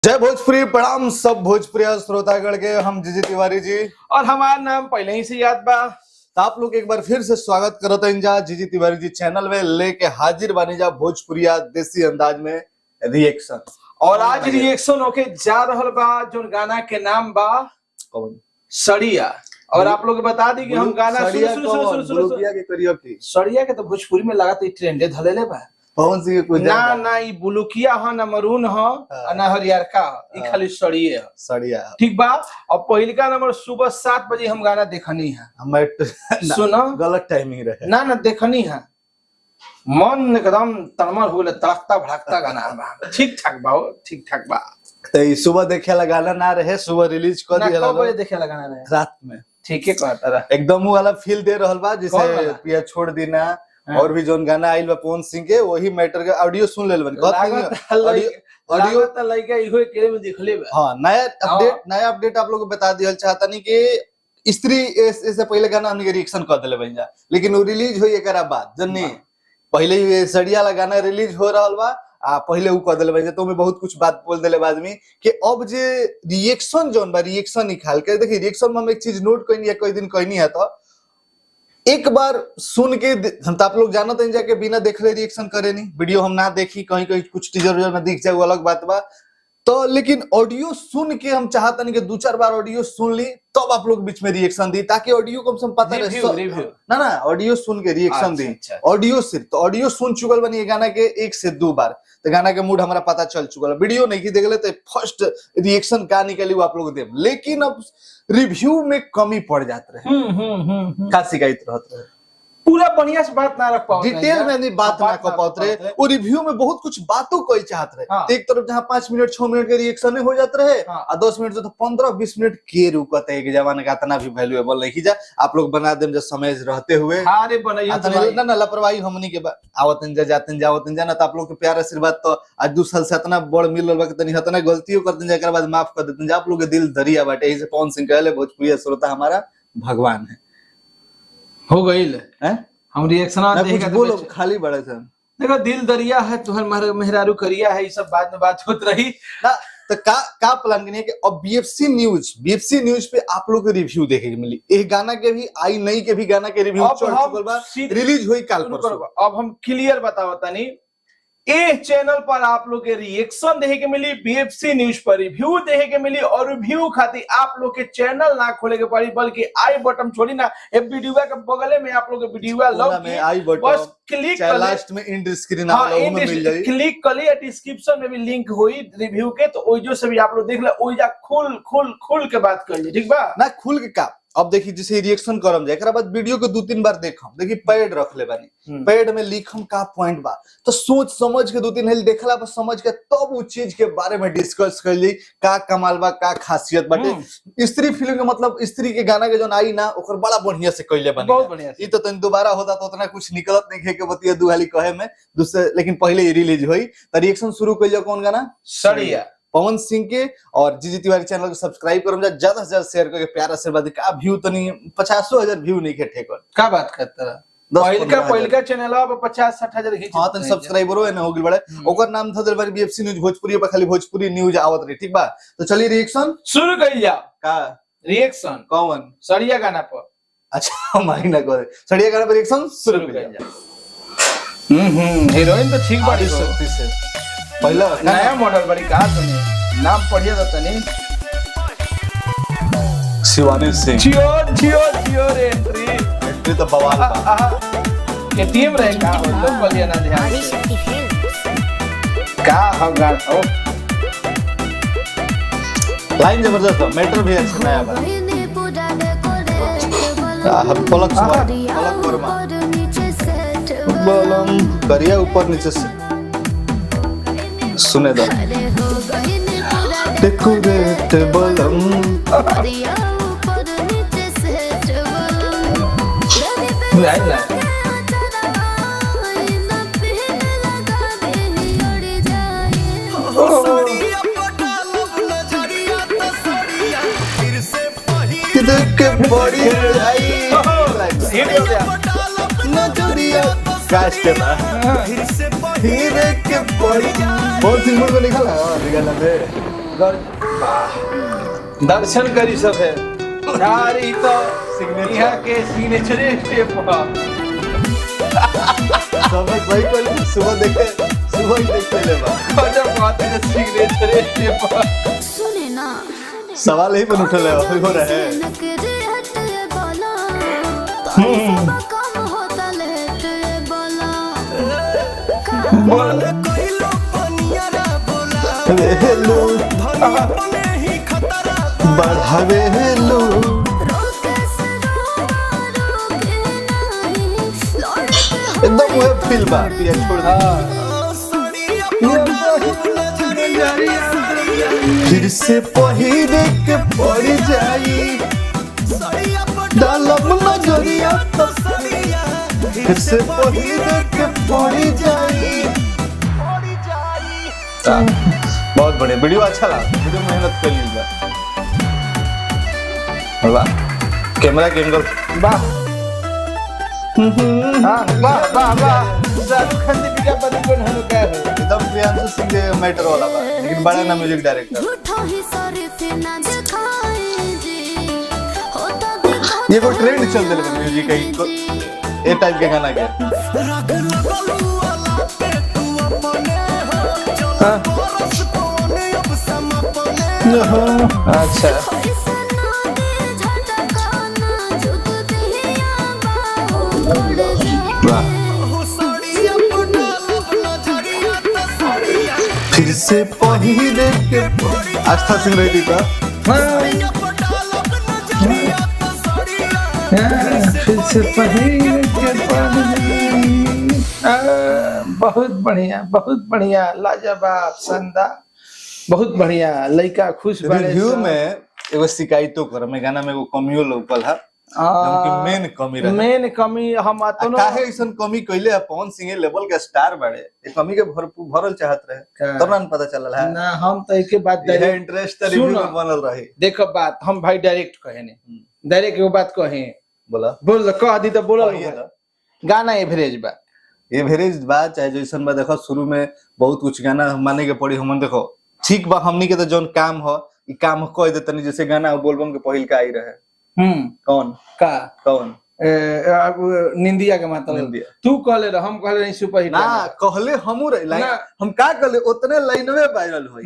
जय भोजपुरी, प्रणाम सब भोजपुरी श्रोतागण के। हम जीजी तिवारी जी और हमारा नाम पहले ही से याद बा। तो आप लोग एक बार फिर से स्वागत करत हैं जा जीजी तिवारी जी चैनल में लेके हाजिर बानी जा भोजपुरिया देसी अंदाज में रिएक्शन। और आज रिएक्शन होके जा रहल बा जो गाना के नाम बा सड़िया। और आप लोग बता दी कि हम गाना सड़िया के तो भोजपुरी में लगा ट्रेंडे धलेले बा। पवन सिंह कोई ना ना ई बुलुकिया ह ना मरून ह ना हरियरका ह, ई खाली सड़िए ह। सड़िया ठीक बा। और पहिलका नंबर सुबह 7 बजे हम गाना देखनी है। हम सुनो गलत टाइमिंग रहे ना देखनी है। मन एकदम तड़मर हो गए, तड़कता भड़कता गाना बा। ठीक ठाक बा, ठीक ठाक बा। तो सुबह देखे ला गाना ना रहे, सुबह रिलीज कर दिया। कब बजे देखे ला गाना रहे? रात में। ठीक है कहता रहा एकदम वो वाला फील दे रहल बा जैसे पिया छोड़ देना। और भी जोन गाना आइल बा पवन सिंह के, वही मैटर के ऑडियो सुन लेल बनी। ऑडियो त लइका इहो केरे में दिखले बा। हां, नया अपडेट आप लोग को बता दियल चाहता नहीं कि स्त्री इससे पहले गाना हमने रिएक्शन कर देले बन जा, लेकिन वो रिलीज होई एकरा बाद जन्नी पहले ही सड़िया वाला गाना रिलीज हो रहल बा आ पहले उ कर देले बन जा। तो मैं बहुत कुछ बात बोल देले बाद में कि अब जे रिएक्शन जोन बा रिएक्शन निकाल के देखिए। रिएक्शन में हम एक चीज नोट कइनी है, कोई दिन कइनी है तो एक बार सुन के हम तो आप लोग जानते हैं जाके बिना देखले रिएक्शन करे नहीं। वीडियो हम ना देखी, कहीं कहीं कुछ टीजर में दिख जाए वो अलग बात बा। तो लेकिन ऑडियो सुन के हम चाहते नहीं कि 2-4 बार ऑडियो सुन ली तब तो आप लोग बीच में रिएक्शन दी, ताकि ऑडियो को हम पता रहे। ना ऑडियो सुन के रिएक्शन दी। ऑडियो सिर्फ तो ऑडियो सुन चुकल बनी गाना के 1 से 2 बार, तो गाना के मूड हमारा पता चल चुकल। वीडियो नहीं की देखले तो फर्स्ट रिएक्शन का निकली वो आप लोग दे, लेकिन अब रिव्यू में कमी पड़ जाते रहे। का शिकायत रहते रहे, पूरा बढ़िया से बात ना रख पाओ, डिटेल में नहीं बात ना कर पाते रहे। वो रिव्यू में बहुत कुछ बातों कोई चाहते रहे। हाँ। एक तरफ जहाँ 5 मिनट 6 मिनट के रिएक्शन हो जाते रहे। हाँ। और 10 मिनट से तो 15-20 मिनट के रुकते है कि जमाने का इतना भी वैल्यूएबल नहीं जा। आप लोग बना दे जब समय रहते हुए ना लापरवाही हमनी के आवतन जा जातन जावतन जाना। तो आप लोग के प्यार आशीर्वाद तो आज 2 साल से इतना बड़ मिल रहा है, इतना गलतियों करते जाकर बाद माफ कर देते। आप लोग के दिल दरिया बाटे। यही से पवन सिंह कहले भोजपुरी श्रोता हमारा भगवान है। हो गई हम रिएक्शन देखेगा बोलो खाली बड़े थे। देखो दिल दरिया है, तुहर मेहरारू करिया है, ये सब बाद में बात होत रही ना। तो का प्लान करनी है कि अब बीएफसी न्यूज पे आप लोग के रिव्यू देखे मिली। एक गाना के भी आई नहीं के भी गाना के रिव्यू रिलीज हुई कल परसों। अब हम क्लियर बताओ तनी, ए चैनल पर आप लोग के रिएक्शन देखे के मिली, बीएफसी न्यूज पर रिव्यू देखे के मिली। और रिव्यू खातिर आप लोग के चैनल ना खोले के पड़ी, बल्कि आई बटन छोड़ी ना ए वीडियो के बगले में आप लोग के वीडियो लव में आई बटन बस क्लिक कर लास्ट में एंड स्क्रीन आप लोगों में मिल जाएगी। क्लिक कर लिए, डिस्क्रिप्शन में भी लिंक होई रिव्यू के, तो ओइ जो से भी आप लोग देख ले, ओइ जा खुल के बात कर ली। ठीक बा ना? खुल के का अब देखिए जैसे रिएक्शन करम जाए एकरा बाद वीडियो को 2-3 बार देखम। देखिए पैड रख ले बानी, पैड में लिखम का पॉइंट बा, तो सोच समझ के 2-3 हेल देखला पर समझ के तब वो चीज के बारे में डिस्कस कर ली। का कमाल बा, का खासियत बाटे। स्त्री फिल्म के मतलब स्त्री के गाना के जो आई ना ओकर बड़ा बढ़िया से कइले बनी, बहुत बढ़िया। ई तो तन दोबारा होता तो उतना कुछ निकलत नहीं है के बतिया दुहाली कहे में दूसरे, लेकिन पहले ही रिलीज हुई। तो रिएक्शन शुरू कइल कौन गाना? सड़िया पवन सिंह के। और जीजी तिवारी चैनल को सब्सक्राइब करम जा, ज्यादा से ज्यादा शेयर करके प्यार आशीर्वाद का व्यू तनी 50,000 व्यू नहीं के ठेकर का बात करता रहा। पहिलका चैनल अब 50-60 हजार खींच। हां तन सब्सक्राइबरो है ना हो गेल बड़े। ओकर नाम था दरबार बीएफसी न्यूज भोजपुरी पे खाली भोजपुरी न्यूज आवत रही। ठीक बा, तो चलिए रिएक्शन शुरू कइल जा। का रिएक्शन कौन? सड़िया गाना पर। अच्छा हमारी ना करे सड़िया गाना पर रिएक्शन शुरू कइल जा। हीरोइन तो ठीक बाड़ी से पहला नया मॉडल बड़ी का तने नाम पढ़िए तो तनी शिवानी सिंह। जियो रे एंट्री तो बवाल बा के टीम रहे का हो तो बोलिए ना ध्यान का होगा। ओ लाइन जबरदस्त है, मैटर भी अच्छा नया बा। हम पलक वर्मा बलम करिया ऊपर नीचे से सुने दो डेकोरेट बलम के बड़ी हीरे के बड़ी बहुत सिंपल को निकाला निकाला दर्शन करी सब है यार, ई तो यहाँ के सिग्नेचर स्टेप समझ भाई को सुबह ही देखे ले बा गजब बात है, सिग्नेचर स्टेप। सुने ना सवाल यही पर उठल है हो रहा है। हेलो बढ़ावे हेलो एकदम वो फील बा पिया छोड़ फिर से पहिरे के पड़ जाई डालब नजरिया तो फिर से पहिरे के पड़ जाई। बहुत बढ़िया वीडियो, अच्छा लगा वीडियो, मेहनत कर ली वाह, कैमरा के एंगल वाह वाह वाह वाह, शाहरुख खान ने भी बड़ी कौन है क्या है, एकदम प्रियांशु सिंह के मैटर वाला बा, लेकिन बड़ा ना म्यूजिक डायरेक्टर। ये को ट्रेंड चल देले म्यूजिक का, ए टाइप के गाना के। अच्छा फिर से पहिरे के आस्था सिंह रेड्डी का फिर से पहिरे के बहुत बढ़िया लाजवाब शानदार, बहुत बढ़िया, लड़का खुश बाड़े रिव्यू सब। में एगो शिकायतो कर में गाना में एगो कमियो लौकल है, हमके मेन कमी रहे। मेन कमी हम आतो काहे ऐसन कमी कइले है, पवन सिंह लेवल के स्टार बाड़े, ए कमी के भरपूर भरल चाहत रहे, तब ना पता चलल है ना, हम तो एक बात ये इंटरेस्ट रिव्यू सुनो। में बनल रहे। देखो बात हम भाई डायरेक्ट कहे ने, डायरेक्ट एगो बात कहे, बोला बोल कह दी तो बोल, कहिए ना। गाना एवरेज बा, एवरेज बा चाहे जैसन बा, देखो शुरू में बहुत कुछ गाना माने के पड़ी, हमन देखो ठीक बा, हमनी के तो जौन काम हो ई काम कह दे तनी, जैसे गाना बोलबम के पहिल का आई रहे कौन का निंदिया के मतलब निंदिया। तू कहले रह, हम कहले नहीं सुपर हिट ना कहले हमू रही लाइन, ना। हम का कहले उतने लाइन में वायरल होई,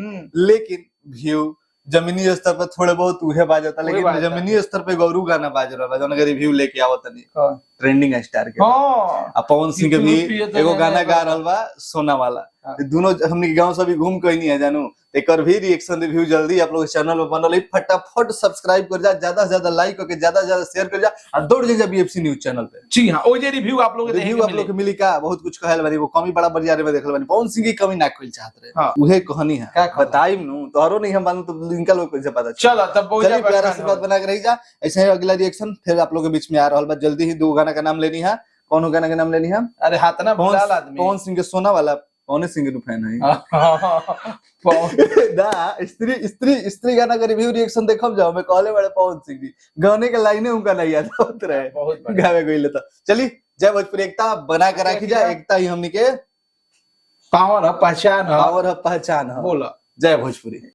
लेकिन व्यू जमीनी स्तर पर थोड़े बहुत उहे बाजता, लेकिन बाजता। जमीनी स्तर पे गौरू गाना बाज रहा बा, जौन अगर रिव्यू लेके आवत नहीं कौन? ट्रेंडिंग स्टार के। हाँ आ पवन सिंह के भी पिए तो एगो गाना गाना गा बा। रहल बा सोना वाला, हाँ। दोनों हमनी के गांव से भी घूम के नहीं है जानू, एकर भी रिएक्शन रिव्यू जल्दी आप लोग चैनल पे बनल है, फटाफट सब्सक्राइब कर जा, ज्यादा से ज्यादा लाइक करके ज्यादा से ज्यादा शेयर कर जा, और दौड़ जा बीएफसी न्यूज चैनल पे। जी हाँ, ओ जे रिव्यू आप लोग रिव्यू आप लोग के मिली का बहुत कुछ कहल बानी, वो कमी बड़ा बरियारे में देखल बानी, पवन सिंह की कमी ना कइल चाहत रहे, हाँ। उहे कहानी है, का कहना? बताइम नु तोहरो नहीं हम बानू तो इनका लोग कैसे पता चलो तब बहुत चलिए प्यारा से बात बना के रही जा। ऐसे ही अगला रिएक्शन फिर आप लोग के बीच में आ रहल बा, जल्दी ही दो गाना का नाम लेनी है, कौन गाना के नाम लेनी है? अरे हाथ ना भुलाल आदमी पवन सिंह के सोना वाला, पवन सिंह के फैन है पवन- ना, स्त्री गाना का रिव्यू रिएक्शन देखब जाओ, मैं कहले बड़े पवन सिंह की गाने के लाइने उनका नहीं याद होत रहे, बहुत बढ़िया। गावे गइले तो चली जय भोजपुरी, एकता बना के राखी जा, एकता ही हमनी के पावर है, पहचान है, पावर है, पहचान है। बोला जय भोजपुरी।